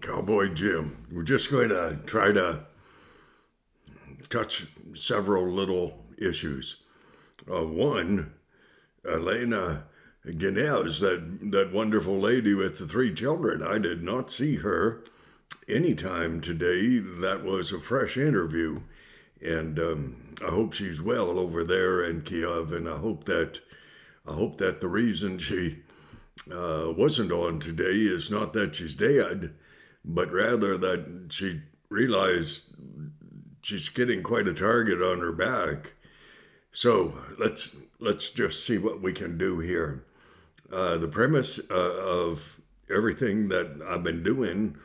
Cowboy Jim. We're just going to try to touch several little issues. One, Elena Guinez, that wonderful lady with the three children. I did not see her anytime today. That was a fresh interview, and I hope she's well over there in Kiev. And I hope that the reason she wasn't on today is not that she's dead, but rather that she realized she's getting quite a target on her back. So let's just see what we can do here. The premise of everything that I've been doing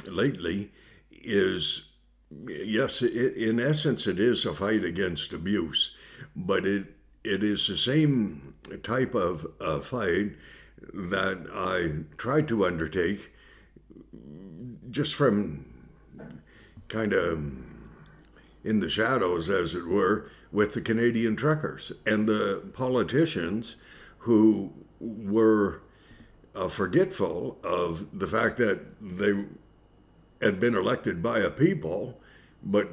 lately is, yes, in essence, it is a fight against abuse, but it is the same type of fight that I tried to undertake just from kind of in the shadows, as it were, with the Canadian truckers and the politicians who were forgetful of the fact that they had been elected by a people, but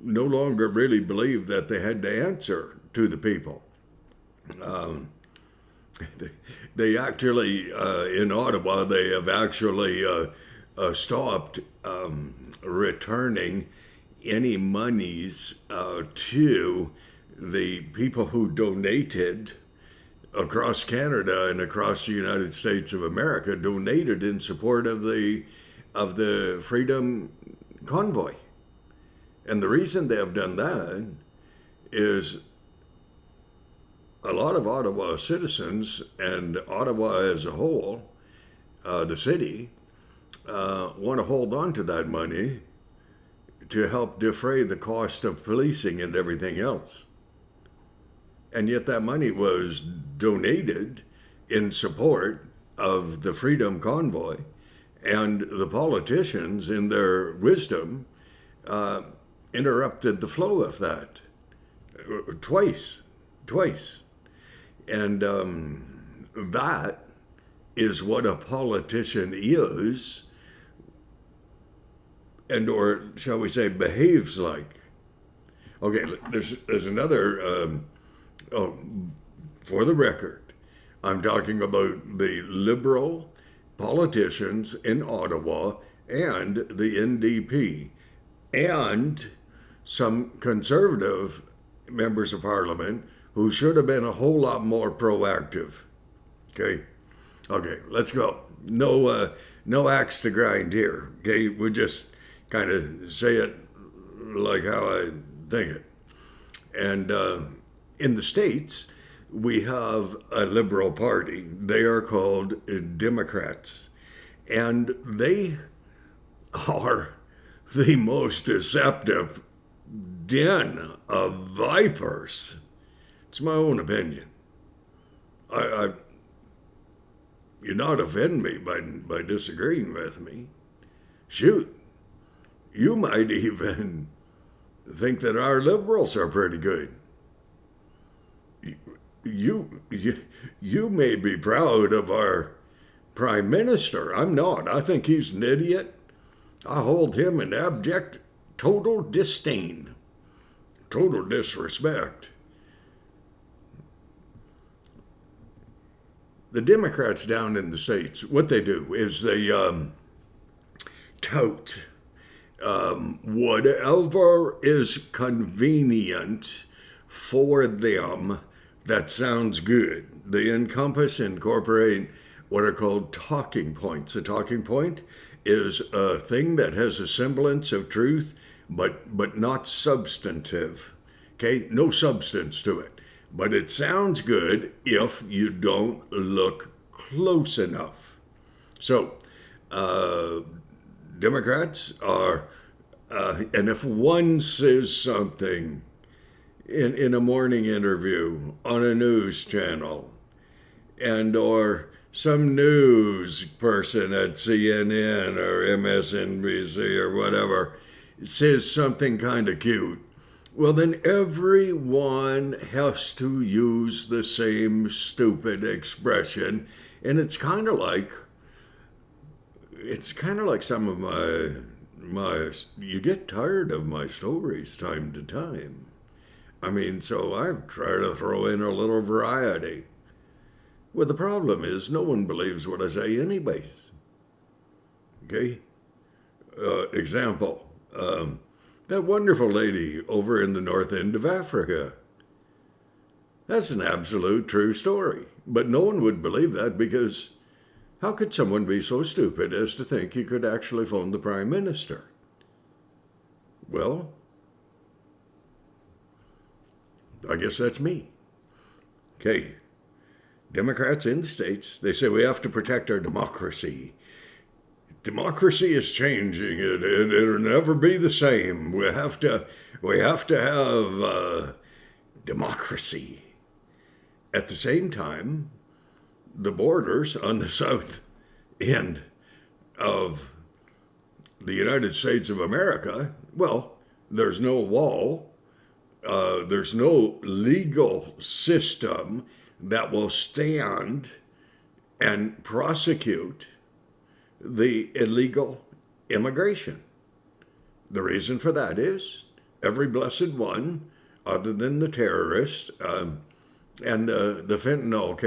no longer really believed that they had to answer to the people. They actually, in Ottawa, they have actually stopped returning any monies to the people who donated across Canada and across the United States of America, donated in support of the Freedom Convoy. And the reason they have done that is a lot of Ottawa citizens and Ottawa as a whole, the city, want to hold on to that money to help defray the cost of policing and everything else. And yet that money was donated in support of the Freedom Convoy, and the politicians, in their wisdom, interrupted the flow of that twice. And that is what a politician is, and or shall we say behaves like. Okay, there's another, for the record, I'm talking about the Liberal politicians in Ottawa and the NDP and some Conservative members of Parliament who should have been a whole lot more proactive. Okay, let's go. No axe to grind here. Okay, we just kind of say it like how I think it. And in the States, we have a Liberal Party. They are called Democrats. And they are the most deceptive den of vipers. It's my own opinion. You're not offending me by disagreeing with me. Shoot, you might even think that our liberals are pretty good. You may be proud of our prime minister. I'm not. I think he's an idiot. I hold him in abject, total disdain, total disrespect. The Democrats down in the States, what they do is they tout whatever is convenient for them that sounds good. They incorporate what are called talking points. A talking point is a thing that has a semblance of truth, but not substantive. Okay, no substance to it. But it sounds good if you don't look close enough. So, Democrats are, and if one says something in a morning interview on a news channel, and or some news person at CNN or MSNBC or whatever says something kind of cute, well, then everyone has to use the same stupid expression. And it's kind of like, it's kind of like some of you get tired of my stories time to time. I mean, so I try to throw in a little variety. Well, the problem is no one believes what I say anyways. Okay? Example, that wonderful lady over in the north end of Africa. That's an absolute true story. But no one would believe that because how could someone be so stupid as to think he could actually phone the Prime Minister? Well, I guess that's me. Okay. Democrats in the States, they say we have to protect our democracy. Democracy is changing. It'll never be the same. We have to have democracy. At the same time, the borders on the south end of the United States of America, well, there's no wall. There's no legal system that will stand and prosecute the illegal immigration. The reason for that is every blessed one, other than the terrorists and the fentanyl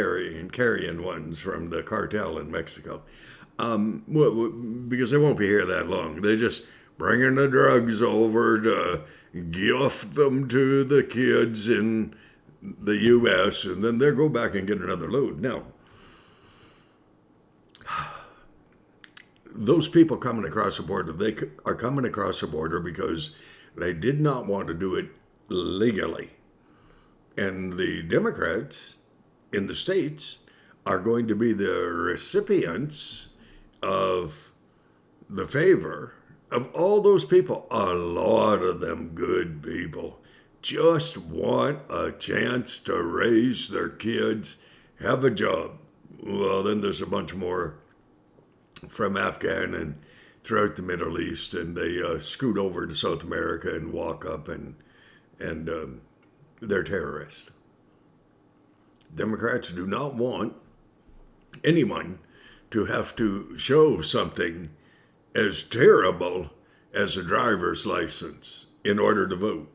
carrying ones from the cartel in Mexico, because they won't be here that long. They just bringing the drugs over to gift them to the kids in the U.S., and then they'll go back and get another load. Now, those people coming across the border, they are coming across the border because they did not want to do it legally. And the Democrats in the states are going to be the recipients of the favor of all those people. A lot of them good people just want a chance to raise their kids, have a job. Well, then there's a bunch more from Afghan and throughout the Middle East, and they scoot over to South America and walk up, and they're terrorists. Democrats do not want anyone to have to show something as terrible as a driver's license in order to vote.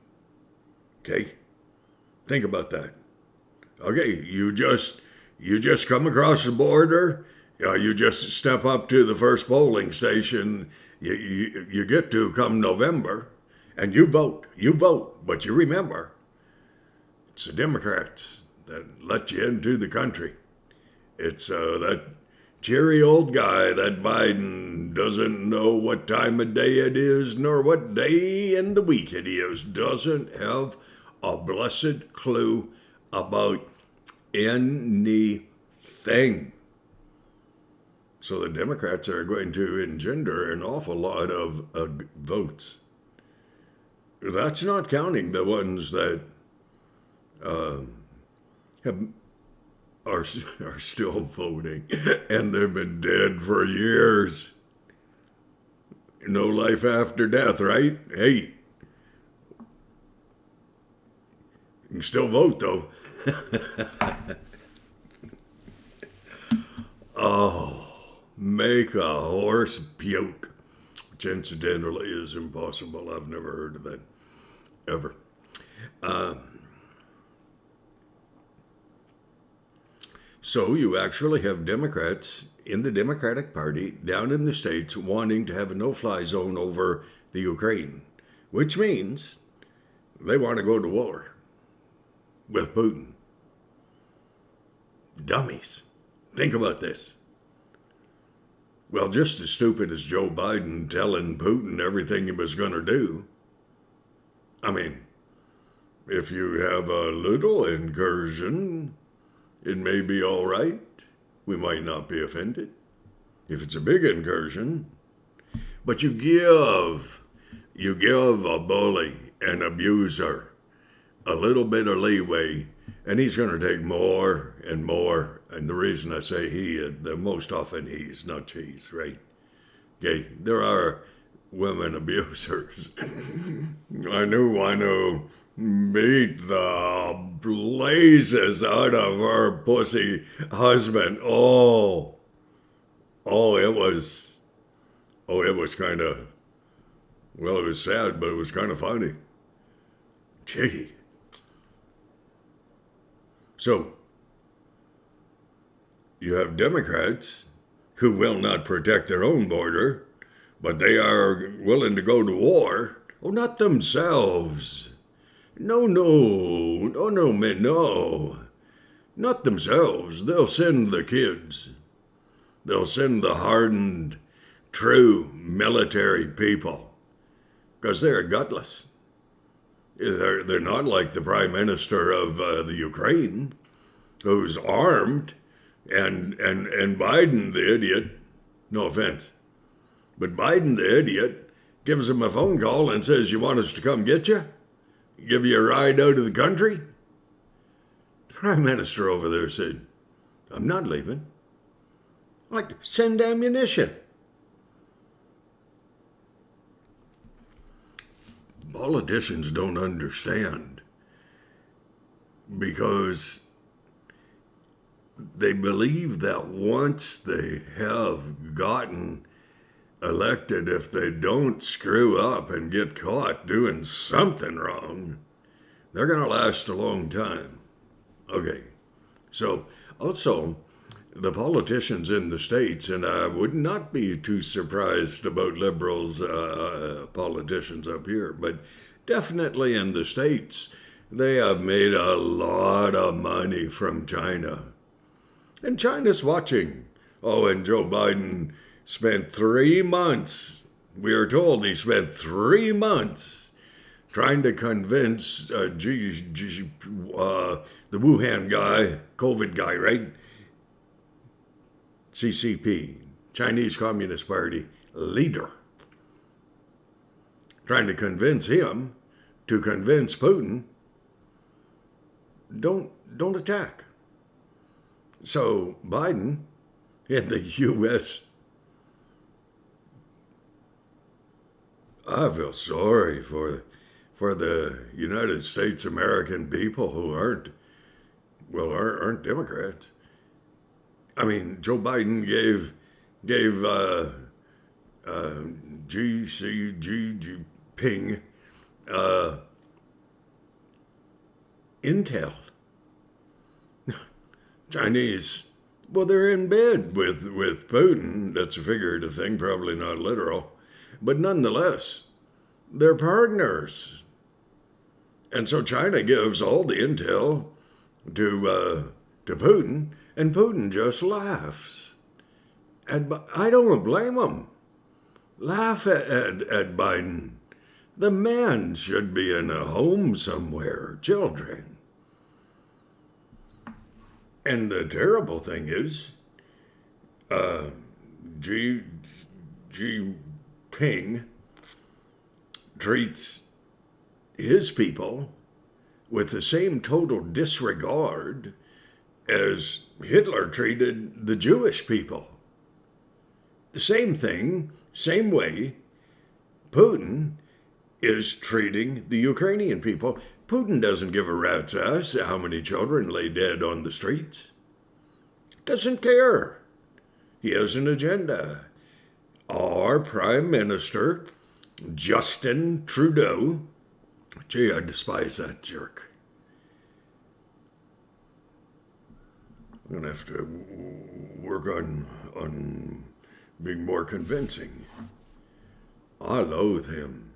Okay? Think about that. Okay, you just come across the border, you just step up to the first polling station you get to come November, and you vote, but you remember, it's the Democrats that let you into the country. It's that cheery old guy, that Biden, doesn't know what time of day it is, nor what day in the week it is, doesn't have a blessed clue about anything. So the Democrats are going to engender an awful lot of votes. That's not counting the ones that are still voting, and they've been dead for years. No life after death, right? Hey, you can still vote, though. Oh, make a horse puke, which incidentally is impossible. I've never heard of that, ever. So you actually have Democrats in the Democratic Party down in the States wanting to have a no-fly zone over the Ukraine, which means they want to go to war with Putin. Dummies. Think about this. Well, just as stupid as Joe Biden telling Putin everything he was going to do. I mean, if you have a little incursion, it may be all right. We might not be offended. If it's a big incursion, but you give a bully, an abuser, a little bit of leeway, and he's going to take more and more. And the reason I say he, the most often he's, not she's, right? Okay, there are women abusers. I know. Beat the blazes out of her pussy husband. Oh, it was Oh, it was kind of, well, it was sad, but it was kind of funny. Gee. So, you have Democrats who will not protect their own border, but they are willing to go to war. Oh, not themselves. No, no, no, no, man, no. Not themselves. They'll send the kids. They'll send the hardened, true military people because they're gutless. They're not like the prime minister of the Ukraine, who's armed, and Biden, the idiot, no offense, but Biden, the idiot, gives him a phone call and says, "You want us to come get you? Give you a ride out of the country?" The prime minister over there said, "I'm not leaving." Like, send ammunition. Politicians don't understand because they believe that once they have gotten elected, if they don't screw up and get caught doing something wrong, they're going to last a long time. Okay, so also the politicians in the States, and I would not be too surprised about liberals, politicians up here, but definitely in the States, they have made a lot of money from China. And China's watching. Oh, and Joe Biden spent 3 months, we are told he spent 3 months trying to convince the Wuhan guy, COVID guy, right? CCP, Chinese Communist Party leader, trying to convince him to convince Putin, don't attack. So Biden in the U.S., I feel sorry for the United States American people who aren't Democrats. I mean, Joe Biden gave Xi Jinping intel. Chinese, well, they're in bed with Putin. That's a figurative thing, probably not literal, but nonetheless, they're partners. And so China gives all the intel to Putin, and Putin just laughs. And I don't blame him. Laugh at Biden. The man should be in a home somewhere, children. And the terrible thing is, Xi Jinping treats his people with the same total disregard as Hitler treated the Jewish people. The same thing, same way, Putin is treating the Ukrainian people. Putin doesn't give a rat's ass how many children lay dead on the streets. Doesn't care. He has an agenda. Our Prime Minister, Justin Trudeau, gee, I despise that jerk. I'm going to have to work on being more convincing. I loathe him.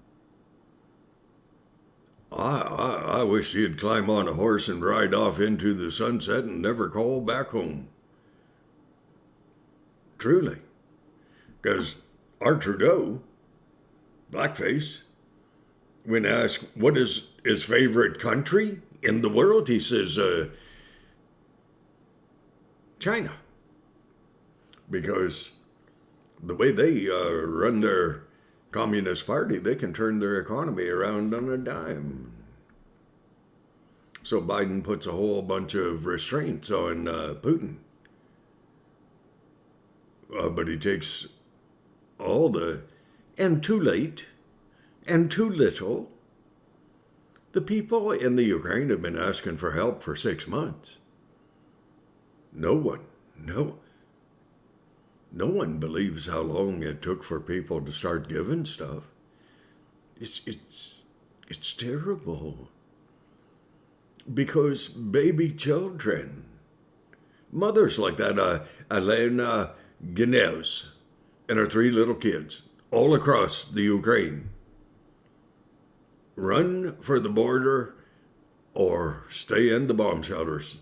I wish he'd climb on a horse and ride off into the sunset and never call back home. Truly. Because our Trudeau, blackface, when asked what is his favorite country in the world, he says, China. Because the way they run their Communist Party, they can turn their economy around on a dime. So Biden puts a whole bunch of restraints on Putin. But he takes all the, and too late, and too little. The people in the Ukraine have been asking for help for 6 months. No one, No one believes how long it took for people to start giving stuff. It's terrible. Because baby children, mothers like that, Elena Ginez and her 3 little kids, all across the Ukraine, run for the border or stay in the bomb shelters.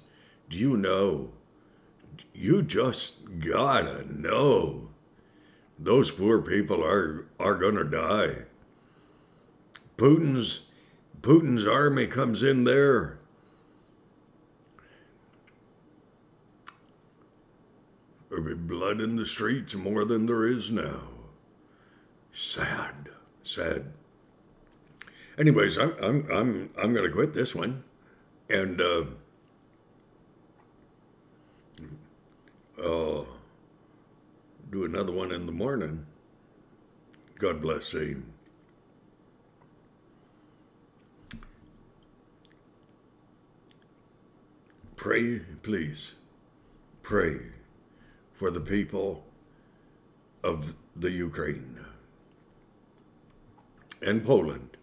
Do you know? You just gotta know. Those poor people are gonna die. Putin's army comes in there. There'll be blood in the streets more than there is now. Sad. Anyways, I'm gonna quit this one, and I'll do another one in the morning. God bless you. Pray, please. Pray for the people of the Ukraine and Poland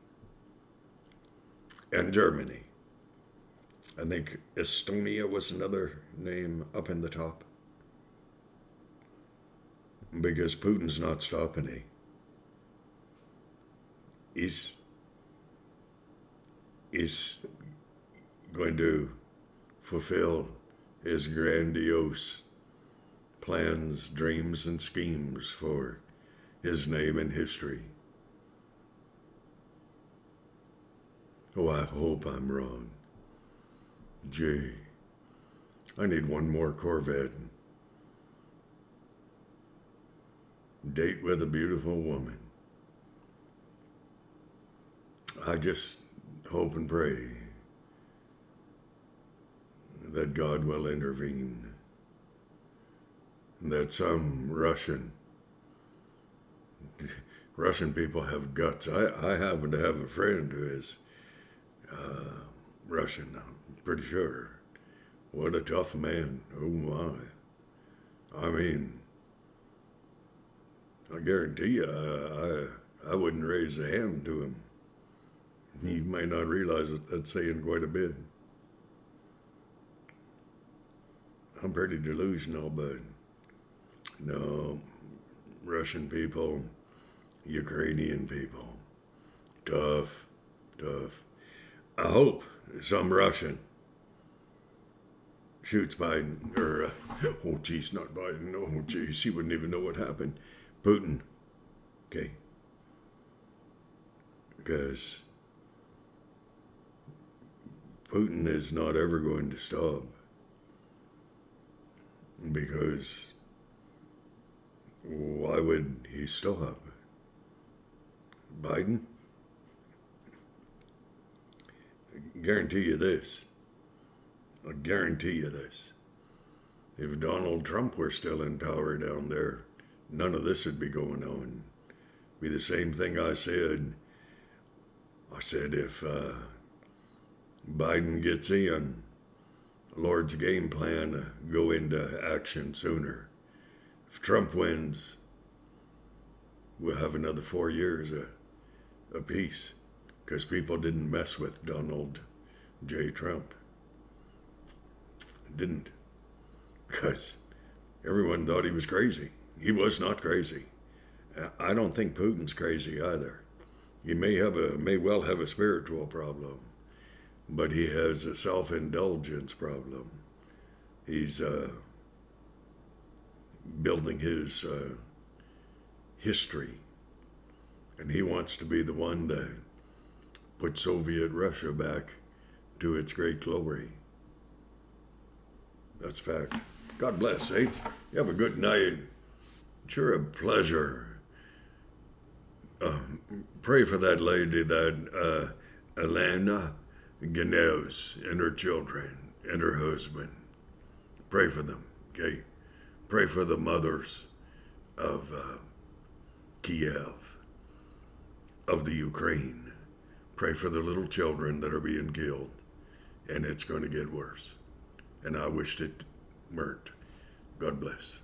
and Germany. I think Estonia was another name up in the top. Because Putin's not stopping it. He's going to fulfill his grandiose plans, dreams, and schemes for his name in history. Oh, I hope I'm wrong. Gee, I need one more Corvette. Date with a beautiful woman. I just hope and pray that God will intervene, that some Russian people have guts. I happen to have a friend who is Russian, I'm pretty sure. What a tough man. Oh my. I mean, I guarantee you, I wouldn't raise a hand to him. He may not realize that that's saying quite a bit. I'm pretty delusional, but no, Russian people, Ukrainian people, tough. I hope some Russian shoots Biden, or, oh geez, not Biden, oh geez, he wouldn't even know what happened. Putin, okay? Because Putin is not ever going to stop. Because why would he stop? Biden? I guarantee you this. I guarantee you this. If Donald Trump were still in power down there, none of this would be going on. It'd be the same thing I said. I said if Biden gets in, Lord's game plan go into action sooner. If Trump wins, we'll have another 4 years of peace, because people didn't mess with Donald J. Trump. Didn't. Because everyone thought he was crazy. He was not crazy. I don't think Putin's crazy either. He may well have a spiritual problem, but he has a self-indulgence problem. He's building his history, and he wants to be the one that put Soviet Russia back to its great glory. That's fact. God bless, eh? You have a good night. Sure a pleasure. Pray for that lady, that Elena Ginez, and her children, and her husband. Pray for them, okay? Pray for the mothers of Kiev, of the Ukraine. Pray for the little children that are being killed. And it's going to get worse. And I wished it weren't. God bless.